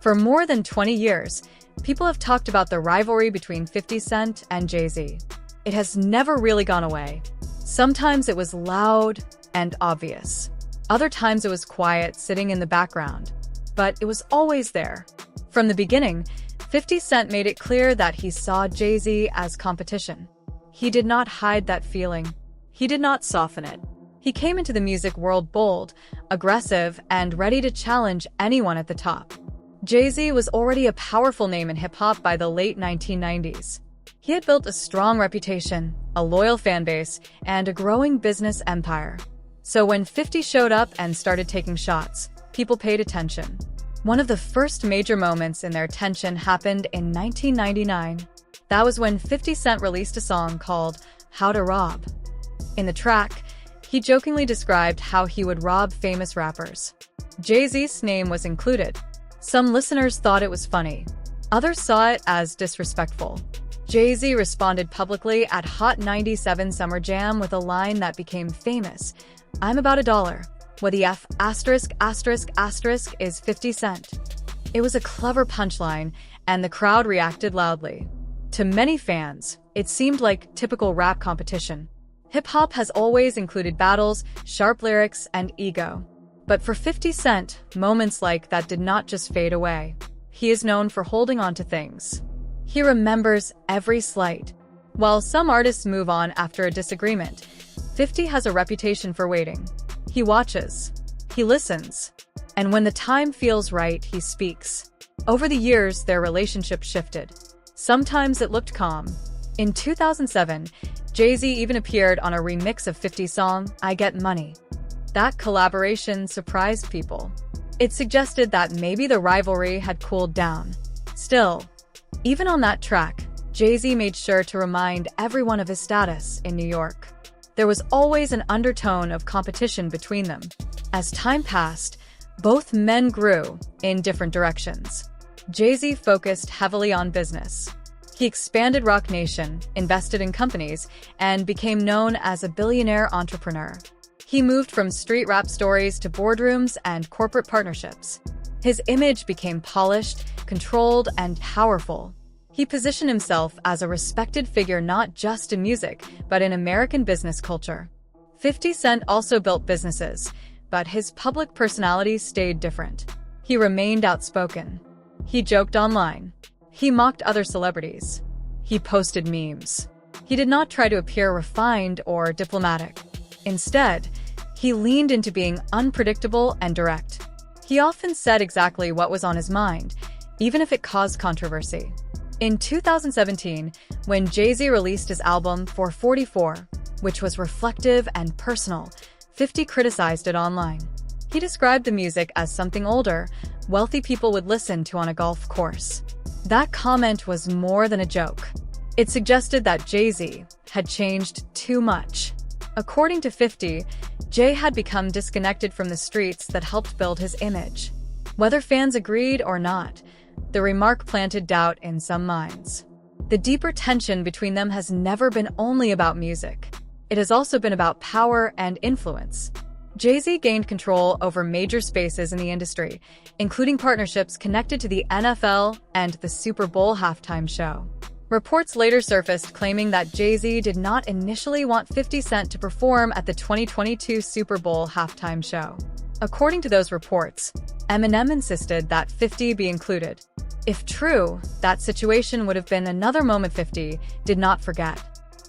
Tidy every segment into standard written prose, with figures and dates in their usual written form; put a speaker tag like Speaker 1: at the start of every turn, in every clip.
Speaker 1: For more than 20 years, people have talked about the rivalry between 50 Cent and Jay-Z. It has never really gone away. Sometimes it was loud and obvious. Other times it was quiet, sitting in the background. But it was always there. From the beginning, 50 Cent made it clear that he saw Jay-Z as competition. He did not hide that feeling. He did not soften it. He came into the music world bold, aggressive, and ready to challenge anyone at the top. Jay-Z was already a powerful name in hip-hop by the late 1990s. He had built a strong reputation, a loyal fan base, and a growing business empire. So when 50 showed up and started taking shots, people paid attention. One of the first major moments in their tension happened in 1999. That was when 50 Cent released a song called How to Rob. In the track, he jokingly described how he would rob famous rappers. Jay-Z's name was included. Some listeners thought it was funny. Others saw it as disrespectful. Jay-Z responded publicly at Hot 97 Summer Jam with a line that became famous. "I'm about $1. What the F*** is 50 Cent." It was a clever punchline, and the crowd reacted loudly. To many fans, it seemed like typical rap competition. Hip-hop has always included battles, sharp lyrics, and ego. But for 50 Cent, moments like that did not just fade away. He is known for holding on to things. He remembers every slight. While some artists move on after a disagreement, 50 has a reputation for waiting. He watches. He listens. And when the time feels right, he speaks. Over the years, their relationship shifted. Sometimes it looked calm. In 2007, Jay-Z even appeared on a remix of 50's song, I Get Money. That collaboration surprised people. It suggested that maybe the rivalry had cooled down. Still, even on that track, Jay-Z made sure to remind everyone of his status in New York. There was always an undertone of competition between them. As time passed, both men grew in different directions. Jay-Z focused heavily on business. He expanded Roc Nation, invested in companies, and became known as a billionaire entrepreneur. He moved from street rap stories to boardrooms and corporate partnerships. His image became polished, controlled, and powerful. He positioned himself as a respected figure not just in music, but in American business culture. 50 Cent also built businesses, but his public personality stayed different. He remained outspoken. He joked online. He mocked other celebrities. He posted memes. He did not try to appear refined or diplomatic. Instead, he leaned into being unpredictable and direct. He often said exactly what was on his mind, even if it caused controversy. In 2017, when Jay-Z released his album 444, which was reflective and personal, 50 criticized it online. He described the music as something older, wealthy people would listen to on a golf course. That comment was more than a joke. It suggested that Jay-Z had changed too much. According to 50, Jay had become disconnected from the streets that helped build his image. Whether fans agreed or not, the remark planted doubt in some minds. The deeper tension between them has never been only about music. It has also been about power and influence. Jay-Z gained control over major spaces in the industry, including partnerships connected to the NFL and the Super Bowl halftime show. Reports later surfaced claiming that Jay-Z did not initially want 50 Cent to perform at the 2022 Super Bowl halftime show. According to those reports, Eminem insisted that 50 be included. If true, that situation would have been another moment 50 did not forget.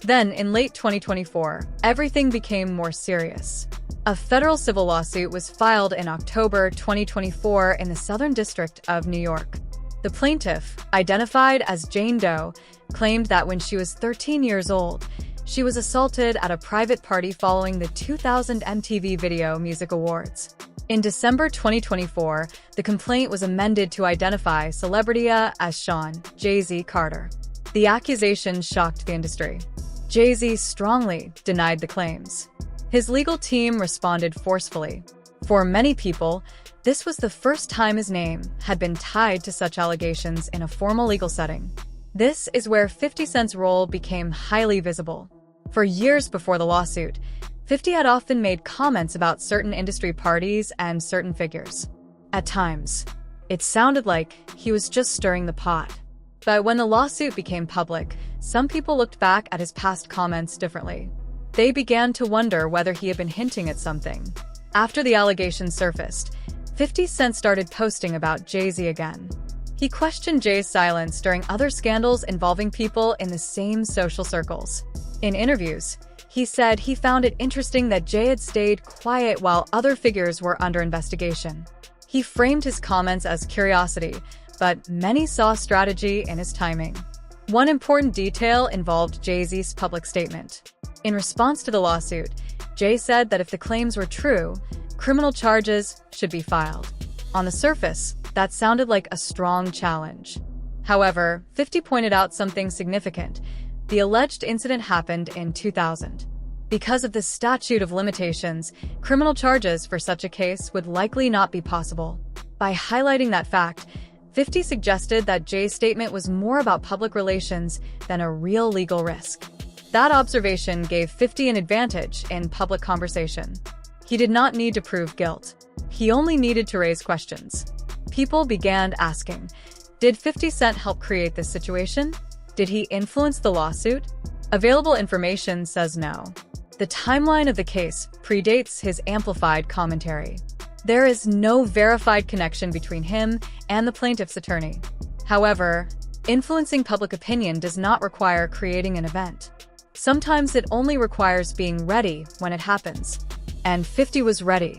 Speaker 1: Then, in late 2024, everything became more serious. A federal civil lawsuit was filed in October 2024 in the Southern District of New York. The plaintiff, identified as Jane Doe, claimed that when she was 13 years old, she was assaulted at a private party following the 2000 MTV Video Music Awards. In December 2024, the complaint was amended to identify Celebrity as Sean Jay-Z Carter. The accusation shocked the industry. Jay-Z strongly denied the claims. His legal team responded forcefully. For many people, this was the first time his name had been tied to such allegations in a formal legal setting. This is where 50 Cent's role became highly visible. For years before the lawsuit, 50 had often made comments about certain industry parties and certain figures. At times, It sounded like he was just stirring the pot. But when the lawsuit became public, some people looked back at his past comments differently. They began to wonder whether he had been hinting at something. After the allegations surfaced, 50 Cent started posting about Jay-Z again. He questioned Jay's silence during other scandals involving people in the same social circles. In interviews, he said he found it interesting that Jay had stayed quiet while other figures were under investigation. He framed his comments as curiosity, but many saw strategy in his timing. One important detail involved Jay-Z's public statement. In response to the lawsuit, Jay said that if the claims were true, criminal charges should be filed. On the surface, that sounded like a strong challenge. However, 50 pointed out something significant. The alleged incident happened in 2000. Because of the statute of limitations, criminal charges for such a case would likely not be possible. By highlighting that fact, 50 suggested that Jay's statement was more about public relations than a real legal risk. That observation gave 50 an advantage in public conversation. He did not need to prove guilt. He only needed to raise questions. People began asking, did 50 Cent help create this situation? Did he influence the lawsuit? Available information says no. The timeline of the case predates his amplified commentary. There is no verified connection between him and the plaintiff's attorney. However, influencing public opinion does not require creating an event. Sometimes it only requires being ready when it happens. And 50 was ready.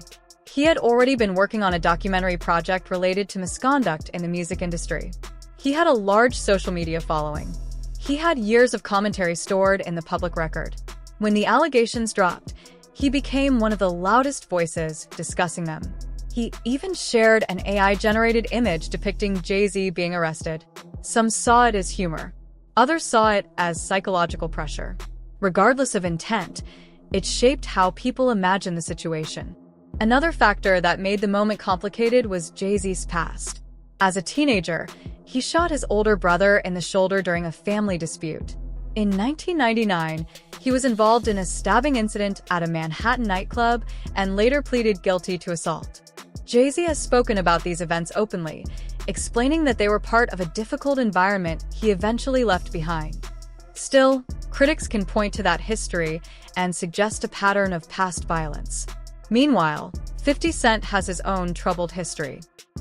Speaker 1: He had already been working on a documentary project related to misconduct in the music industry. He had a large social media following. He had years of commentary stored in the public record. When the allegations dropped, he became one of the loudest voices discussing them. He even shared an AI-generated image depicting Jay-Z being arrested. Some saw it as humor. Others saw it as psychological pressure. Regardless of intent, it shaped how people imagined the situation. Another factor that made the moment complicated was Jay-Z's past. As a teenager, he shot his older brother in the shoulder during a family dispute. In 1999, he was involved in a stabbing incident at a Manhattan nightclub and later pleaded guilty to assault. Jay-Z has spoken about these events openly, explaining that they were part of a difficult environment he eventually left behind. Still, critics can point to that history and suggest a pattern of past violence. Meanwhile, 50 Cent has his own troubled history.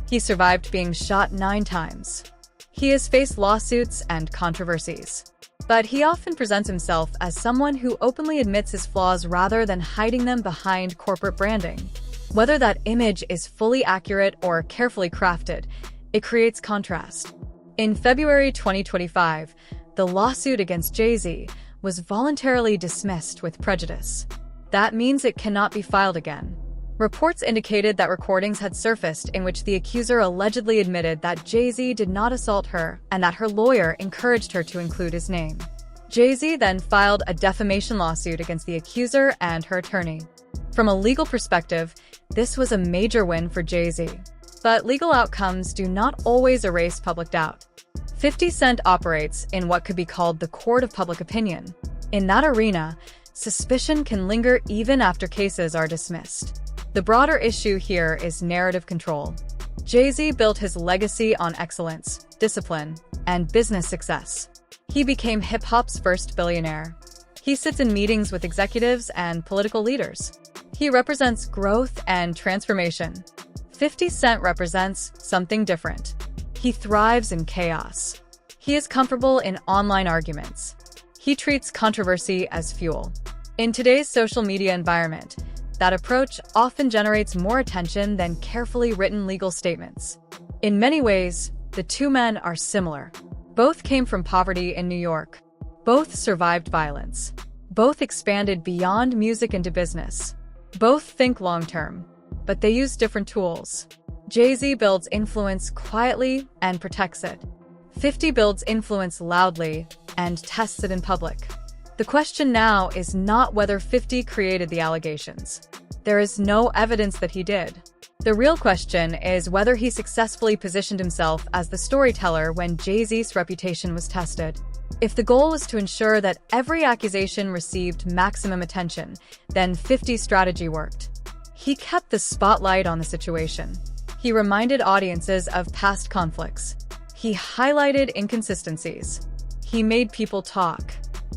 Speaker 1: He survived being shot 9 times. He has faced lawsuits and controversies. But he often presents himself as someone who openly admits his flaws rather than hiding them behind corporate branding. Whether that image is fully accurate or carefully crafted, it creates contrast. In February 2025, the lawsuit against Jay-Z was voluntarily dismissed with prejudice. That means it cannot be filed again. Reports indicated that recordings had surfaced in which the accuser allegedly admitted that Jay-Z did not assault her and that her lawyer encouraged her to include his name. Jay-Z then filed a defamation lawsuit against the accuser and her attorney. From a legal perspective, this was a major win for Jay-Z. But legal outcomes do not always erase public doubt. 50 Cent operates in what could be called the court of public opinion. In that arena, suspicion can linger even after cases are dismissed. The broader issue here is narrative control. Jay-Z built his legacy on excellence, discipline, and business success. He became hip-hop's first billionaire. He sits in meetings with executives and political leaders. He represents growth and transformation. 50 Cent represents something different. He thrives in chaos. He is comfortable in online arguments. He treats controversy as fuel. In today's social media environment, that approach often generates more attention than carefully written legal statements. In many ways, the two men are similar. Both came from poverty in New York. Both survived violence. Both expanded beyond music into business. Both think long-term, but they use different tools. Jay-Z builds influence quietly and protects it. 50 builds influence loudly and tests it in public. The question now is not whether 50 created the allegations. There is no evidence that he did. The real question is whether he successfully positioned himself as the storyteller when Jay-Z's reputation was tested. If the goal was to ensure that every accusation received maximum attention, then 50's strategy worked. He kept the spotlight on the situation. He reminded audiences of past conflicts. He highlighted inconsistencies. He made people talk.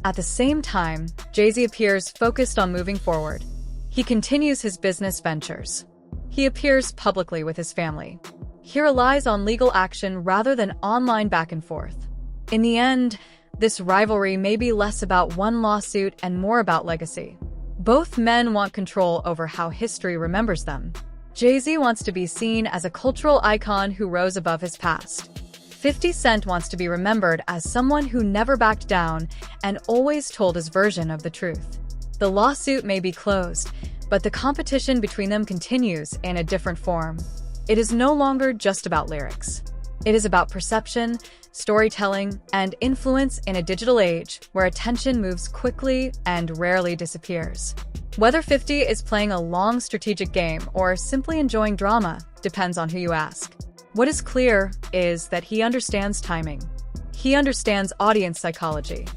Speaker 1: At the same time, Jay-Z appears focused on moving forward. He continues his business ventures. He appears publicly with his family. He relies on legal action rather than online back and forth. In the end, this rivalry may be less about one lawsuit and more about legacy. Both men want control over how history remembers them. Jay-Z wants to be seen as a cultural icon who rose above his past. 50 Cent wants to be remembered as someone who never backed down and always told his version of the truth. The lawsuit may be closed, but the competition between them continues in a different form. It is no longer just about lyrics. It is about perception, storytelling, and influence in a digital age where attention moves quickly and rarely disappears. Whether 50 is playing a long strategic game or simply enjoying drama depends on who you ask. What is clear is that he understands timing. He understands audience psychology,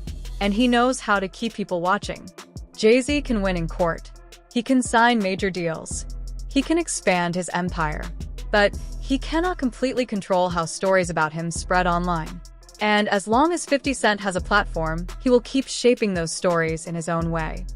Speaker 1: and he knows how to keep people watching. Jay-Z can win in court. He can sign major deals. He can expand his empire. But he cannot completely control how stories about him spread online. And as long as 50 Cent has a platform, he will keep shaping those stories in his own way.